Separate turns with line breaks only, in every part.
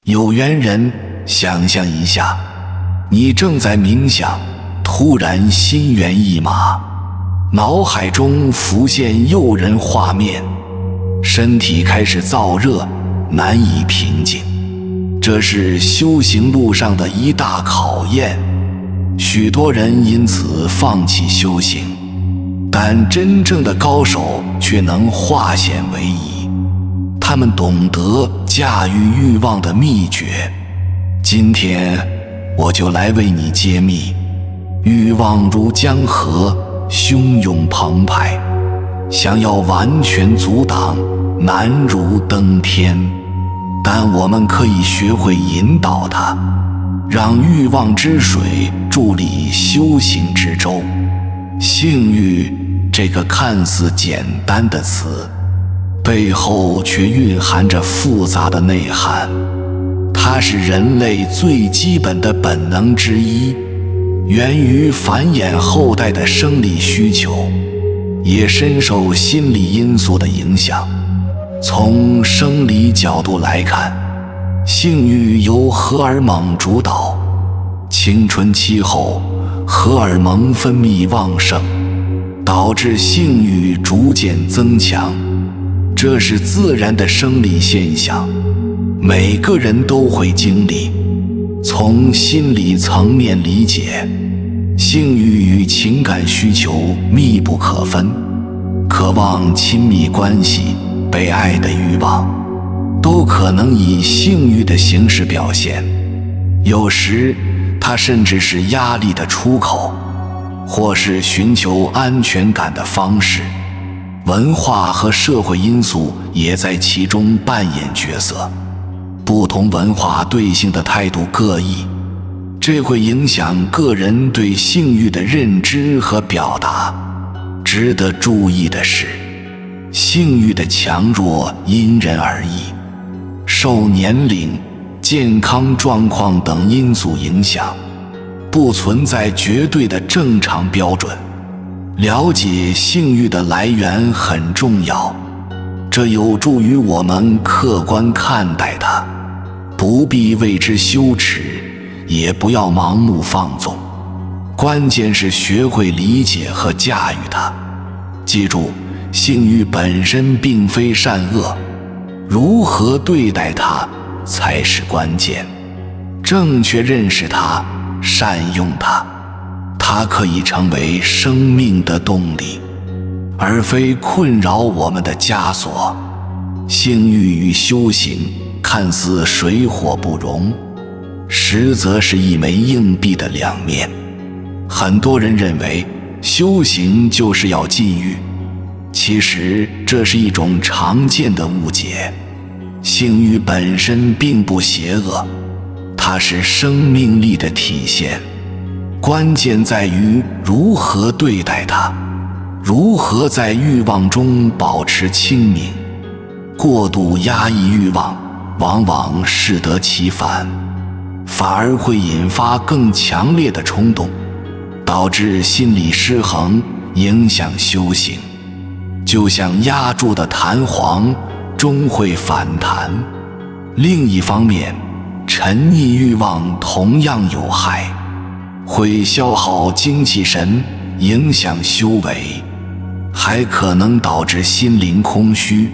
有缘人，想象一下，你正在冥想，突然心猿意马，脑海中浮现诱人画面，身体开始燥热，难以平静。这是修行路上的一大考验，许多人因此放弃修行，但真正的高手却能化险为夷，他们懂得驾驭欲望的秘诀。今天我就来为你揭秘，欲望如江河，汹涌澎湃，想要完全阻挡，难如登天。但我们可以学会引导它，让欲望之水助力修行之舟。性欲这个看似简单的词，背后却蕴含着复杂的内涵。它是人类最基本的本能之一，源于繁衍后代的生理需求，也深受心理因素的影响。从生理角度来看，性欲由荷尔蒙主导，青春期后荷尔蒙分泌旺盛，导致性欲逐渐增强，这是自然的生理现象，每个人都会经历。从心理层面理解，性欲与情感需求密不可分，渴望亲密关系、被爱的欲望，都可能以性欲的形式表现。有时，它甚至是压力的出口，或是寻求安全感的方式。文化和社会因素也在其中扮演角色。不同文化对性的态度各异，这会影响个人对性欲的认知和表达。值得注意的是，性欲的强弱因人而异，受年龄、健康状况等因素影响，不存在绝对的正常标准。了解性欲的来源很重要，这有助于我们客观看待它，不必为之羞耻，也不要盲目放纵。关键是学会理解和驾驭它。记住，性欲本身并非善恶，如何对待它才是关键。正确认识它，善用它，它可以成为生命的动力，而非困扰我们的枷锁。性欲与修行看似水火不容，实则是一枚硬币的两面。很多人认为修行就是要禁欲，其实这是一种常见的误解。性欲本身并不邪恶，它是生命力的体现，关键在于如何对待它，如何在欲望中保持清明。过度压抑欲望，往往适得其反，反而会引发更强烈的冲动，导致心理失衡，影响修行。就像压住的弹簧，终会反弹。另一方面，沉溺欲望同样有害，会消耗精气神，影响修为，还可能导致心灵空虚，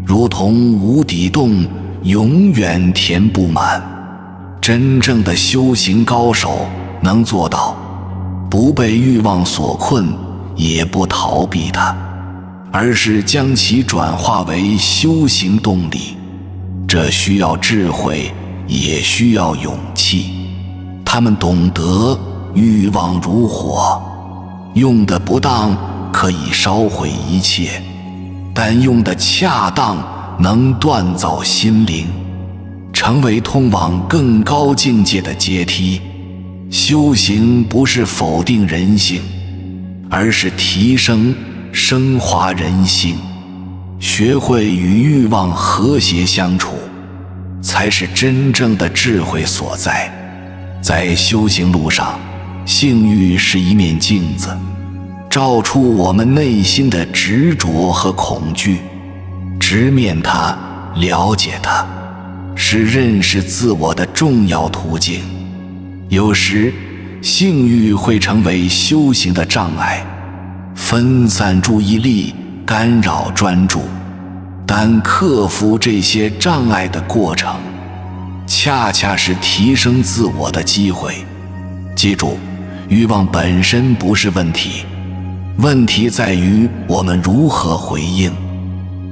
如同无底洞，永远填不满。真正的修行高手能做到不被欲望所困，也不逃避它，而是将其转化为修行动力。这需要智慧，也需要勇气。他们懂得欲望如火，用得不当可以烧毁一切，但用得恰当能锻造心灵，成为通往更高境界的阶梯。修行不是否定人性，而是提升、升华人性。学会与欲望和谐相处，才是真正的智慧所在。在修行路上，性欲是一面镜子，照出我们内心的执着和恐惧。直面它，了解它，是认识自我的重要途径。有时，性欲会成为修行的障碍，分散注意力，干扰专注。但克服这些障碍的过程，恰恰是提升自我的机会。记住，欲望本身不是问题，问题在于我们如何回应。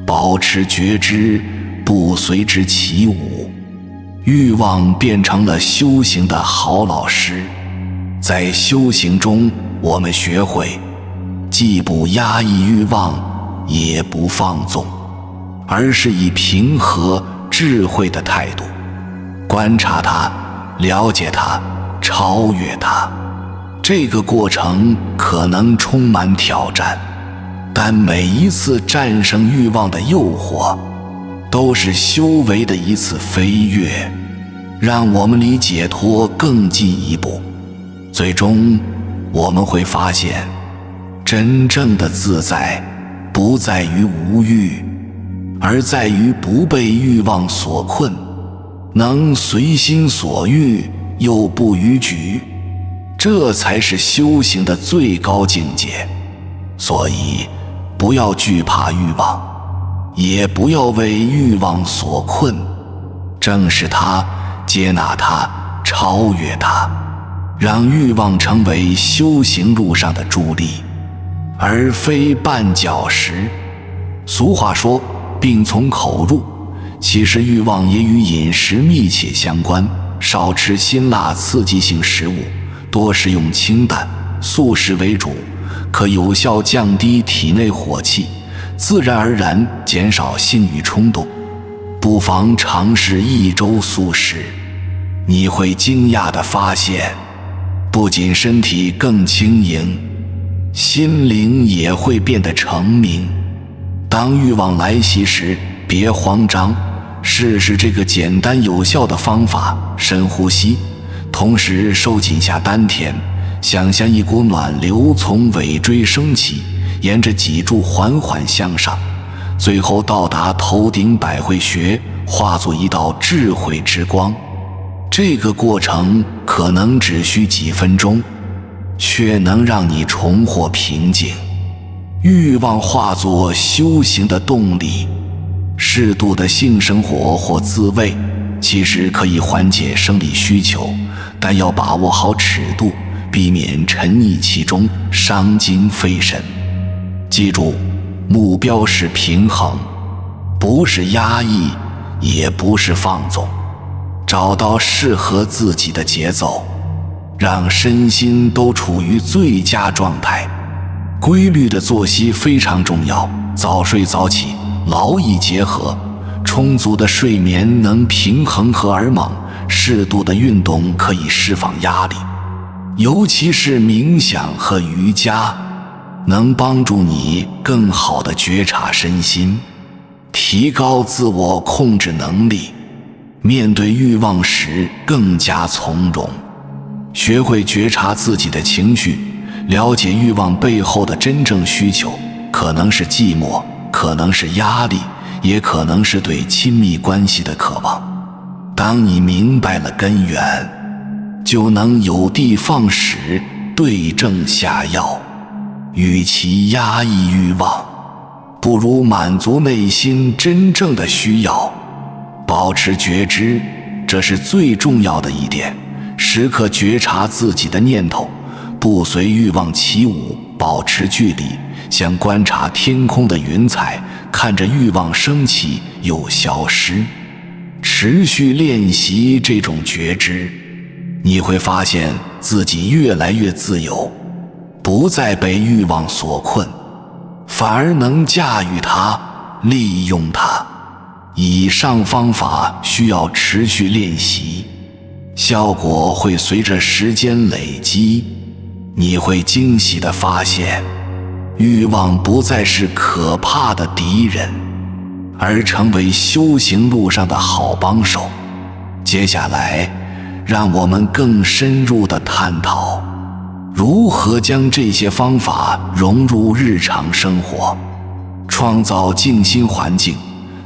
保持觉知，不随之起舞。欲望变成了修行的好老师。在修行中，我们学会既不压抑欲望，也不放纵，而是以平和智慧的态度观察它，了解它，超越它。这个过程可能充满挑战，但每一次战胜欲望的诱惑，都是修为的一次飞跃，让我们离解脱更进一步。最终，我们会发现，真正的自在不在于无欲，而在于不被欲望所困，能随心所欲又不逾矩。这才是修行的最高境界。所以，不要惧怕欲望，也不要为欲望所困，正视它，接纳它，超越它，让欲望成为修行路上的助力，而非绊脚石。俗话说，病从口入，其实欲望也与饮食密切相关。少吃辛辣刺激性食物，多食用清淡素食为主，可有效降低体内火气，自然而然减少性欲冲动。不妨尝试1周素食，你会惊讶地发现，不仅身体更轻盈，心灵也会变得澄明。当欲望来袭时，别慌张，试试这个简单有效的方法：深呼吸，同时收紧下丹田，想象一股暖流从尾椎升起，沿着脊柱缓缓向上，最后到达头顶百会穴，化作一道智慧之光。这个过程可能只需几分钟，却能让你重获平静。欲望化作修行的动力，适度的性生活或自慰其实可以缓解生理需求，但要把握好尺度，避免沉溺其中，伤筋费神。记住，目标是平衡，不是压抑，也不是放纵。找到适合自己的节奏，让身心都处于最佳状态。规律的作息非常重要，早睡早起，劳逸结合。充足的睡眠能平衡荷尔蒙，适度的运动可以释放压力，尤其是冥想和瑜伽，能帮助你更好地觉察身心，提高自我控制能力，面对欲望时更加从容。学会觉察自己的情绪，了解欲望背后的真正需求，可能是寂寞，可能是压力，也可能是对亲密关系的渴望。当你明白了根源，就能有的放矢，对症下药。与其压抑欲望，不如满足内心真正的需要。保持觉知，这是最重要的一点。时刻觉察自己的念头，不随欲望起舞，保持距离，像观察天空的云彩，看着欲望升起又消失。持续练习这种觉知，你会发现自己越来越自由，不再被欲望所困，反而能驾驭它，利用它。以上方法需要持续练习，效果会随着时间累积。你会惊喜地发现，欲望不再是可怕的敌人，而成为修行路上的好帮手。接下来，让我们更深入地探讨，如何将这些方法融入日常生活，创造静心环境，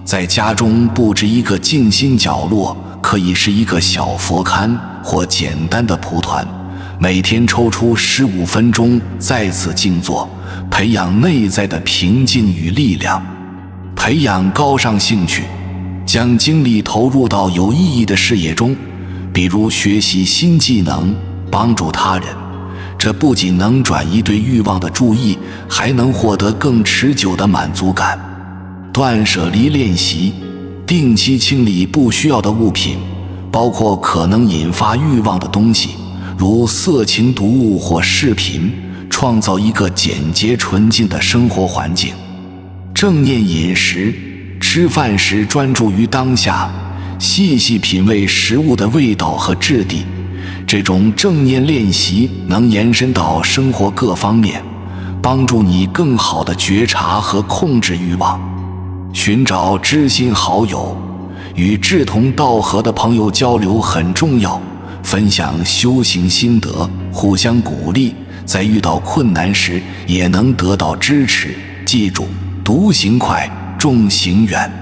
在家中布置一个静心角落，可以是一个小佛龛或简单的蒲团，每天抽出15分钟在此静坐，培养内在的平静与力量。培养高尚兴趣，将精力投入到有意义的事业中，比如学习新技能，帮助他人。这不仅能转移对欲望的注意，还能获得更持久的满足感。断舍离练习，定期清理不需要的物品，包括可能引发欲望的东西，如色情读物或视频，创造一个简洁纯净的生活环境。正念饮食，吃饭时专注于当下，细细品味食物的味道和质地。这种正念练习能延伸到生活各方面，帮助你更好地觉察和控制欲望。寻找知心好友，与志同道合的朋友交流很重要，分享修行心得，互相鼓励，在遇到困难时也能得到支持。记住，独行快，众行远。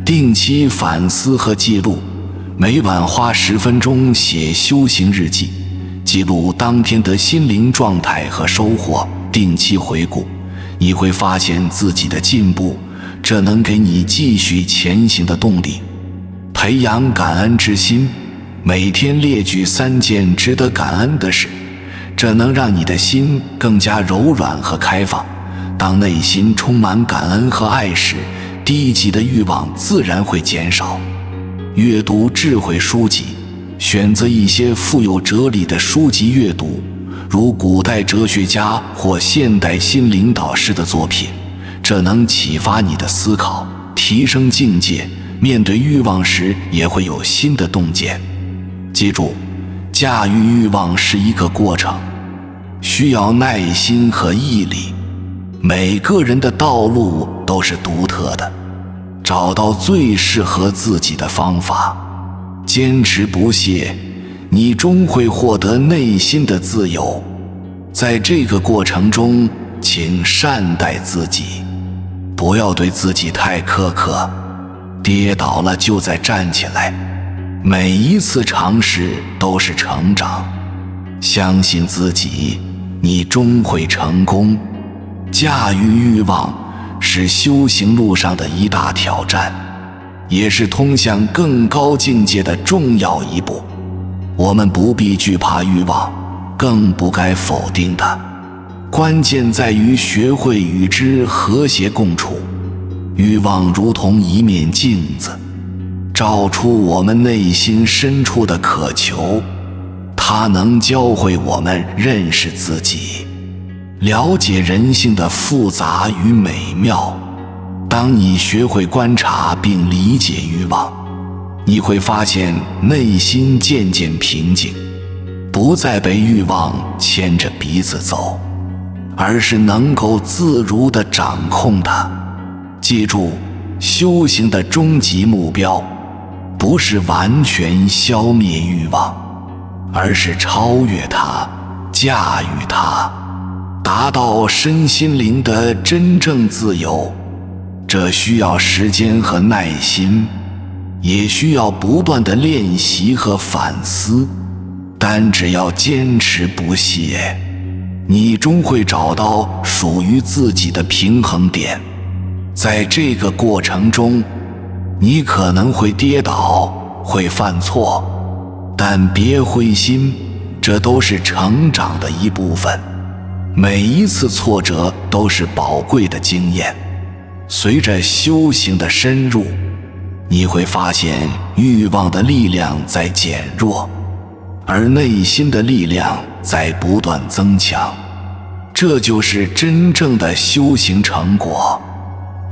定期反思和记录，每晚花10分钟写修行日记，记录当天的心灵状态和收获。定期回顾，你会发现自己的进步，这能给你继续前行的动力。培养感恩之心，每天列举3件值得感恩的事，这能让你的心更加柔软和开放。当内心充满感恩和爱时，低级的欲望自然会减少。阅读智慧书籍，选择一些富有哲理的书籍阅读，如古代哲学家或现代心灵导师的作品，这能启发你的思考，提升境界，面对欲望时也会有新的洞见。记住，驾驭欲望是一个过程，需要耐心和毅力。每个人的道路都是独特的，找到最适合自己的方法，坚持不懈，你终会获得内心的自由。在这个过程中，请善待自己，不要对自己太苛刻，跌倒了就再站起来。每一次尝试都是成长，相信自己，你终会成功。驾驭欲望是修行路上的一大挑战，也是通向更高境界的重要一步。我们不必惧怕欲望，更不该否定它。关键在于学会与之和谐共处。欲望如同一面镜子，照出我们内心深处的渴求，它能教会我们认识自己，了解人性的复杂与美妙。当你学会观察并理解欲望，你会发现内心渐渐平静，不再被欲望牵着鼻子走，而是能够自如地掌控它。记住，修行的终极目标不是完全消灭欲望，而是超越它，驾驭它，达到身心灵的真正自由。这需要时间和耐心，也需要不断的练习和反思，但只要坚持不懈，你终会找到属于自己的平衡点。在这个过程中，你可能会跌倒，会犯错，但别灰心，这都是成长的一部分。每一次挫折都是宝贵的经验。随着修行的深入，你会发现欲望的力量在减弱，而内心的力量在不断增强。这就是真正的修行成果。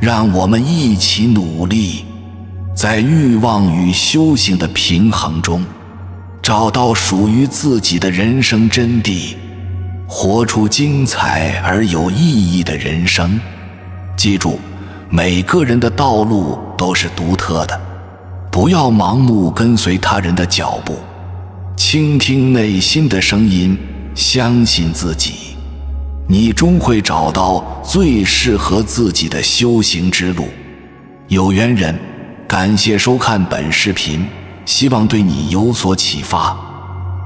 让我们一起努力，在欲望与修行的平衡中，找到属于自己的人生真谛，活出精彩而有意义的人生。记住，每个人的道路都是独特的，不要盲目跟随他人的脚步，倾听内心的声音，相信自己，你终会找到最适合自己的修行之路。有缘人，感谢收看本视频，希望对你有所启发。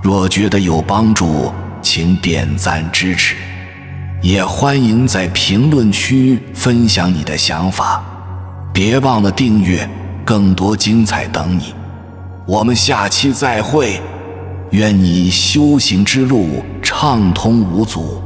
若觉得有帮助，请点赞支持，也欢迎在评论区分享你的想法。别忘了订阅，更多精彩等你。我们下期再会，愿你修行之路畅通无阻。